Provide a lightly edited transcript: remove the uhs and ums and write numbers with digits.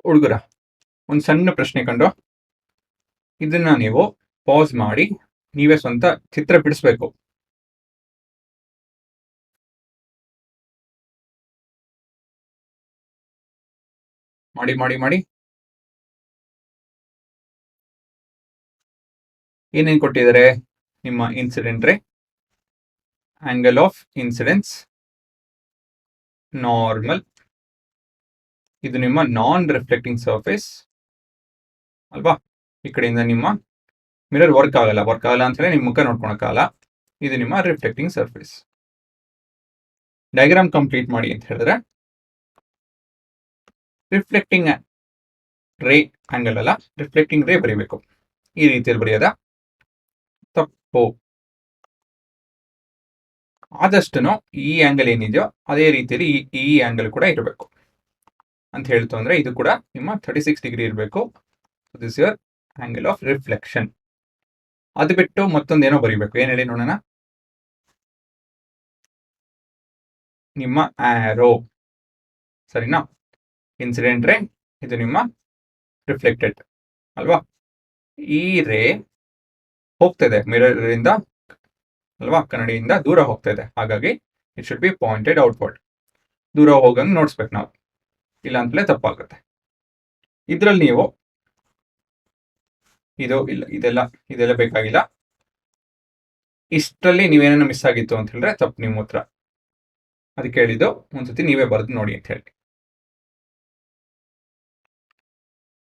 ಹುಡುಗರ ಒಂದು ಸಣ್ಣ ಪ್ರಶ್ನೆ ಕಂಡು ಇದನ್ನ ನೀವು ಪಾಸ್ ಮಾಡಿ ನೀವೇ ಸ್ವಂತ ಚಿತ್ರ ಬಿಡಿಸ್ಬೇಕು. ಮಾಡಿ ಮಾಡಿ ಮಾಡಿ ಏನೇನು ಕೊಟ್ಟಿದ್ದಾರೆ? ನಿಮ್ಮ ಇನ್ಸಿಡೆಂಟ್ ರೇ, ಆಂಗಲ್ ಆಫ್ ಇನ್ಸಿಡೆನ್ಸ್, ನಾರ್ಮಲ್, ಇದು ನಿಮ್ಮ ನಾನ್ ರಿಫ್ಲೆಕ್ಟಿಂಗ್ ಸರ್ಫೇಸ್ ಅಲ್ವಾ? ಈ ಕಡೆಯಿಂದ ನಿಮ್ಮ ಮಿರರ್ ವರ್ಕ್ ಆಗಲ್ಲ ಅಂತ ಹೇಳಿ ನಿಮ್ಮ ಮುಖ ನೋಡ್ಕೊಳಕ್ಕಾಗಲ್ಲ. ಇದು ನಿಮ್ಮ ರಿಫ್ಲೆಕ್ಟಿಂಗ್ ಸರ್ಫೇಸ್. ಡಯಾಗ್ರಾಮ್ ಕಂಪ್ಲೀಟ್ ಮಾಡಿ ಅಂತ ಹೇಳಿದ್ರೆ ರಿಫ್ಲೆಕ್ಟಿಂಗ್ ರೇ ಆಂಗಲ್ ಅಲ್ಲ, ರಿಫ್ಲೆಕ್ಟಿಂಗ್ ರೇ ಬರೀಬೇಕು. ಈ ರೀತಿಯಲ್ಲಿ ಬರೆಯೋದ ತಪ್ಪು. ಆದಷ್ಟು ಈ ಆಂಗಲ್ ಏನಿದೆಯೋ ಅದೇ ರೀತಿಯಲ್ಲಿ ಈ ಆಂಗಲ್ ಕೂಡ ಇರಬೇಕು ಅಂತ ಹೇಳ್ತು ಅಂದ್ರೆ ಇದು ಕೂಡ ನಿಮ್ಮ 36 ಡಿಗ್ರಿ ಇರಬೇಕು. This your angle of reflection. ಅದು ಬಿಟ್ಟು ಮತ್ತೊಂದೇನೋ ಬರೀಬೇಕು. ಏನ್ ಹೇಳಿ ನೋಡೋಣ? ನಿಮ್ಮ ಆರೋ, ಸರಿನಾ? ಇನ್ಸಿಡೆಂಟ್ ರೇ, ಇದು ನಿಮ್ಮ ರಿಫ್ಲೆಕ್ಟೆಡ್ ಅಲ್ವಾ? ಈ ರೇ ಹೋಗ್ತಾ ಇದೆ ಮಿರರ್ ಇಂದ ಅಲ್ವಾ, ಕನ್ನಡಿಯಿಂದ ದೂರ ಹೋಗ್ತಾ ಇದೆ. ಹಾಗಾಗಿ it should be pointed outward. ದೂರ ಹೋಗಂಗೆ ನೋಡ್ಸ್ಬೇಕು ನಾವು, ಇಲ್ಲ ಅಂತಲೇ ತಪ್ಪಾಗುತ್ತೆ. ಇದ್ರಲ್ಲಿ ನೀವು ಇದು ಇಲ್ಲ ಇದೆಲ್ಲ ಬೇಕಾಗಿಲ್ಲ. ಇಷ್ಟರಲ್ಲಿ ನೀವೇನೇನೋ ಮಿಸ್ ಆಗಿತ್ತು ಅಂತ ಹೇಳಿದ್ರೆ ತಪ್ಪು ನಿಮ್ಮ ಉತ್ತರ. ಅದಕ್ಕೆ ಹೇಳಿದ್ದು ಒಂದ್ಸತಿ ನೀವೇ ಬರೆದು ನೋಡಿ ಅಂತ ಹೇಳಿ.